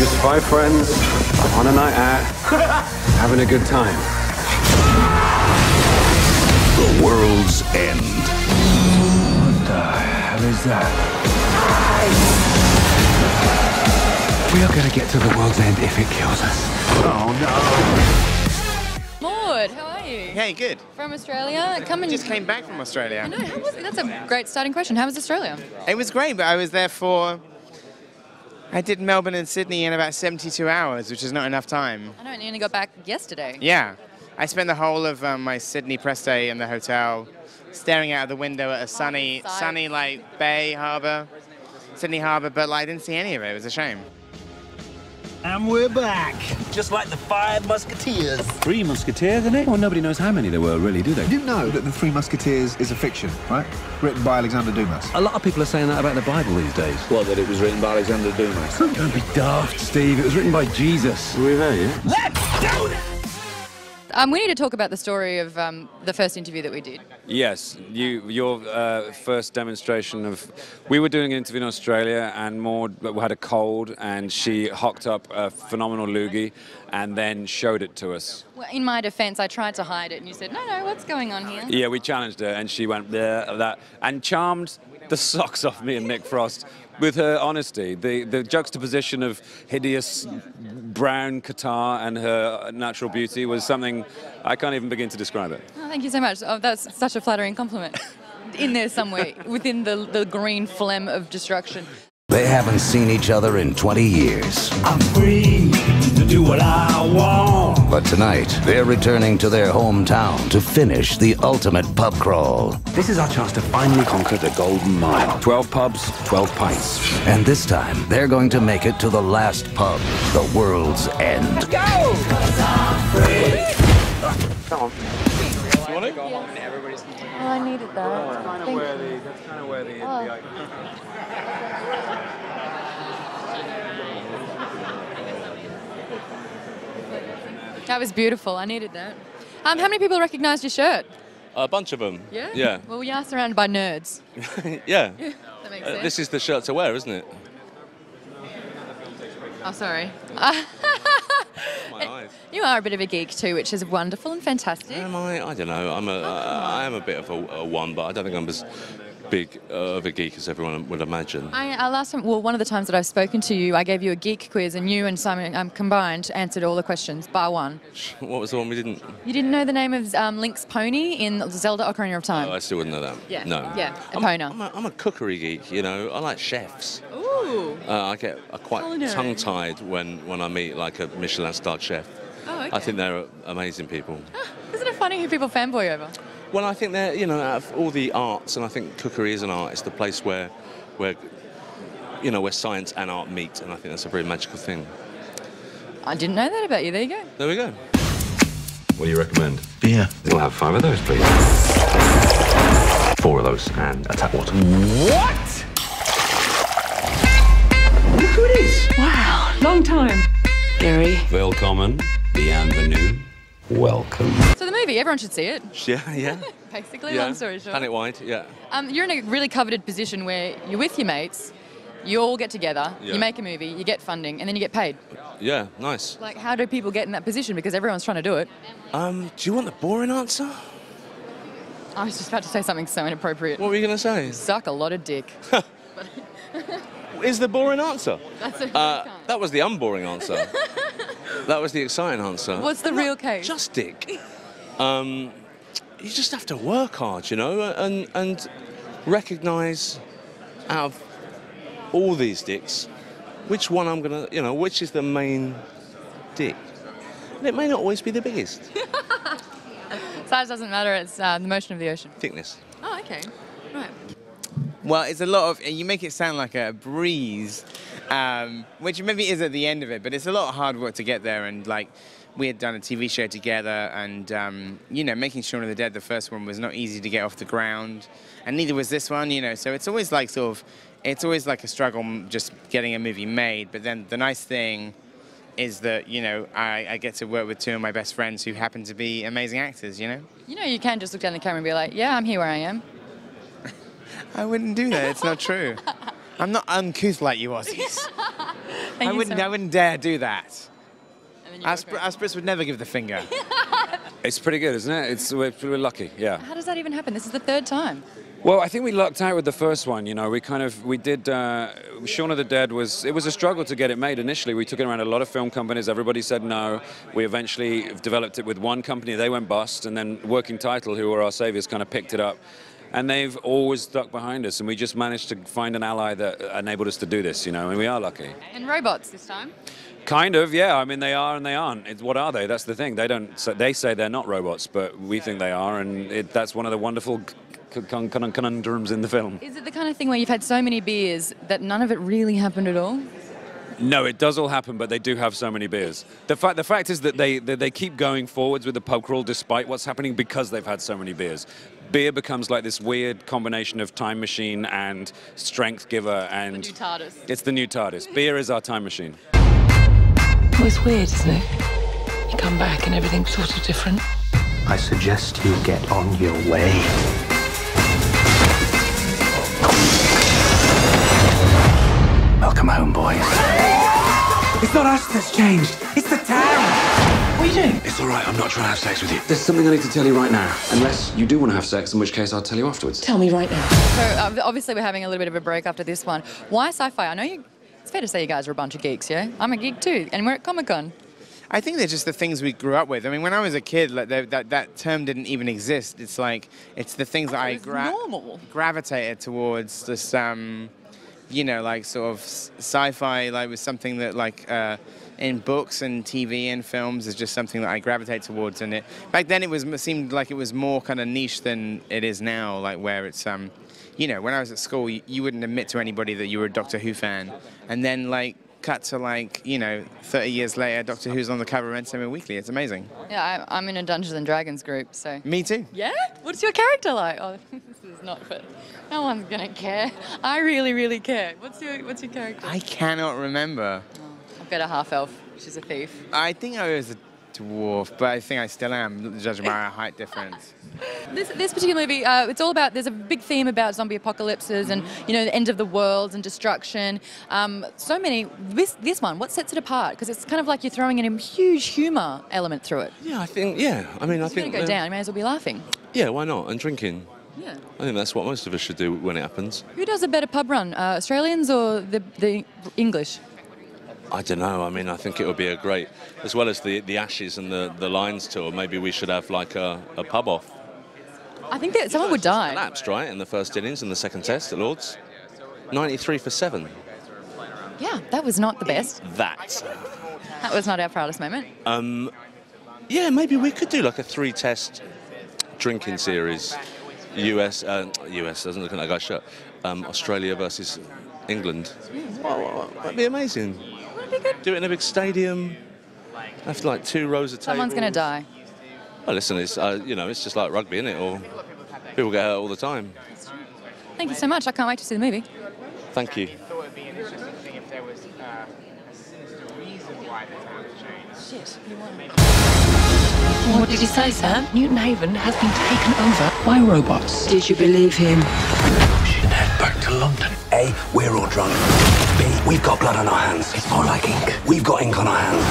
just 5 friends on a night out, having a good time. The World's End. What the hell is that? We are going to get to the world's end if it kills us. Oh, no. Maude, how are you? Hey, good. From Australia? Just came back from Australia. I know, how was it? That's a great starting question. How was Australia? It was great, but I was there for... I did Melbourne and Sydney in about 72 hours, which is not enough time. I know, and you only got back yesterday. Yeah. I spent the whole of my Sydney press day in the hotel, staring out of the window at a sunny, like, bay harbour, Sydney harbour, but like, I didn't see any of it. It was a shame. And we're back, just like the 5 Musketeers. 3 Musketeers, isn't it? Well, nobody knows how many there were, really, do they? You know that the 3 Musketeers is a fiction, right? Written by Alexander Dumas. A lot of people are saying that about the Bible these days. What, that it was written by Alexander Dumas? Don't be daft, Steve. It was written by Jesus. Are we there yet? Let's do this! We need to talk about the story of the first interview that we did. Yes, your first demonstration of... We were doing an interview in Australia and Maude had a cold and she hocked up a phenomenal loogie and then showed it to us. Well, in my defence, I tried to hide it and you said, no, what's going on here? Yeah, we challenged her and she went there, that, and charmed the socks off me and Nick Frost with her honesty. The juxtaposition of hideous brown Qatar and her natural beauty was something I can't even begin to describe it. Oh, thank you so much. Oh, that's such a flattering compliment. In there somewhere, within the green phlegm of destruction. They haven't seen each other in 20 years. I'm free to do what I want. But tonight, they're returning to their hometown to finish the ultimate pub crawl. This is our chance to finally conquer the Golden Mile. 12 pubs, 12 pints. And this time, they're going to make it to the last pub, the World's End. Go! Come on. You want it? Oh, I needed that. That's kind of where the That was beautiful. I needed that. How many people recognised your shirt? A bunch of them. Yeah? Yeah. Well, we are surrounded by nerds. Yeah. That makes sense. This is the shirt to wear, isn't it? Oh, sorry. My eyes. You are a bit of a geek too, which is wonderful and fantastic. Am I? I don't know. I am a bit of a one, but I don't think I'm as big of a geek as everyone would imagine. One of the times that I've spoken to you, I gave you a geek quiz, and you and Simon combined answered all the questions, bar one. What was the one we didn't? You didn't know the name of Link's pony in Zelda Ocarina of Time? Oh, I still wouldn't know that. Yeah. No. Yeah, Epona. I'm a cookery geek, you know. I like chefs. Ooh. I get quite Culinary. tongue-tied when I meet like a Michelin-starred chef. Oh, okay. I think they're amazing people. Isn't it funny who people fanboy over? Well, I think they're, you know, out of all the arts, and I think cookery is an art. It's the place where science and art meet, and I think that's a very magical thing. I didn't know that about you. There you go. There we go. What do you recommend? Beer. We'll have 5 of those, please. 4 of those and a tap water. What? Look who it is. Wow, long time. Gary. Willkommen, bienvenue, welcome. So the movie, everyone should see it. Yeah. Basically, long story short. Planet Wide, yeah. You're in a really coveted position where you're with your mates, you all get together, Yeah. you make a movie, you get funding, and then you get paid. Yeah, nice. Like, how do people get in that position? Because everyone's trying to do it. Do you want the boring answer? I was just about to say something so inappropriate. What were you going to say? Suck a lot of dick. Is the boring answer? That's a That was the unboring answer. That was the exciting answer. What's the real case? Just dick. You just have to work hard, you know, and recognise out of all these dicks, which one I'm gonna, you know, which is the main dick. And it may not always be the biggest. Size doesn't matter, it's the motion of the ocean. Thickness. Oh, okay. Right. Well, it's a lot of... You make it sound like a breeze, which maybe is at the end of it, but it's a lot of hard work to get there. And, like, we had done a TV show together and, you know, making Shaun of the Dead, the first one, was not easy to get off the ground. And neither was this one, you know. So it's always like it's always like a struggle just getting a movie made. But then the nice thing is that, you know, I get to work with 2 of my best friends who happen to be amazing actors, you know? You know, you can just look down the camera and be like, yeah, I'm here where I am. I wouldn't do that. It's not true. I'm not uncouth like you Aussies. I wouldn't dare do that. Aspris would never give the finger. It's pretty good, isn't it? We're lucky, yeah. How does that even happen? This is the third time. Well, I think we lucked out with the first one. You know, we did. Shaun of the Dead it was a struggle to get it made initially. We took it around a lot of film companies. Everybody said no. We eventually developed it with one company. They went bust, and then Working Title, who were our saviors, kind of picked it up. And they've always stuck behind us, and we just managed to find an ally that enabled us to do this, you know, and we are lucky. And robots this time? Kind of, yeah. I mean, they are and they aren't. What are they? That's the thing. They say they're not robots, but we think they are, and that's one of the wonderful conundrums in the film. Is it the kind of thing where you've had so many beers that none of it really happened at all? No, it does all happen, but they do have so many beers. The fact is that they keep going forwards with the pub crawl despite what's happening because they've had so many beers. Beer becomes like this weird combination of time machine and strength giver, and the new TARDIS. It's the new TARDIS. Beer is our time machine. Oh, it's weird, isn't it? You come back and everything's sort of different. I suggest you get on your way. Welcome home, boys. It's not us that's changed. It's the town. What are you doing? It's all right. I'm not trying to have sex with you. There's something I need to tell you right now. Unless you do want to have sex, in which case I'll tell you afterwards. Tell me right now. So obviously we're having a little bit of a break after this one. Why sci-fi? I know it's fair to say you guys are a bunch of geeks, yeah? I'm a geek too, and we're at Comic-Con. I think they're just the things we grew up with. I mean, when I was a kid, like that term didn't even exist. It's like it's the things that I gravitated towards. This, you know, like sort of sci-fi, like was something that like in books and TV and films is just something that I gravitate towards. And back then it seemed like it was more kind of niche than it is now. Like where it's you know, when I was at school, you wouldn't admit to anybody that you were a Doctor Who fan, and then like. Cut to like, you know, 30 years later, Doctor Who's on the cover of Entertainment Weekly. It's amazing. Yeah, I'm in a Dungeons and Dragons group, so. Me too. Yeah? What's your character like? Oh, this is not fit. No one's gonna care. I really, really care. What's your character? I cannot remember. Oh, I've got a half-elf. She's a thief. I think I was a dwarf, but I think I still am, judging by our height difference. This particular movie, it's all about, there's a big theme about zombie apocalypses and, you know, the end of the world and destruction. So many, this one, what sets it apart? Because it's kind of like you're throwing in a huge humour element through it. Yeah, I think, yeah. I mean, I think... It's going to go down, you may as well be laughing. Yeah, why not? And drinking. Yeah. I think that's what most of us should do when it happens. Who does a better pub run, Australians or the English? I don't know. I mean, I think it would be a great, as well as the Ashes and the Lions tour, maybe we should have like a pub off. I think that someone would die. Collapsed, right, in the first innings in the second test at Lord's. 93 for 7. Yeah, that was not the best. That was not our proudest moment. Yeah, maybe we could do like a 3-test drinking series. US doesn't look like I got shut. Australia versus England. Well, that'd be amazing. That'd be good. Do it in a big stadium. Have like 2 rows of tables. Someone's going to die. Well, listen, it's you know, it's just like rugby, isn't it? Or people get hurt all the time. Thank you so much. I can't wait to see the movie. Thank you. I thought it'd be an interesting thing if there was a sinister reason why the town changed. Shit. What did he say, Sam? Newton Haven has been taken over by robots. Did you believe him? We should head back to London. A, we're all drunk. B, we've got blood on our hands. It's more like ink. We've got ink on our hands.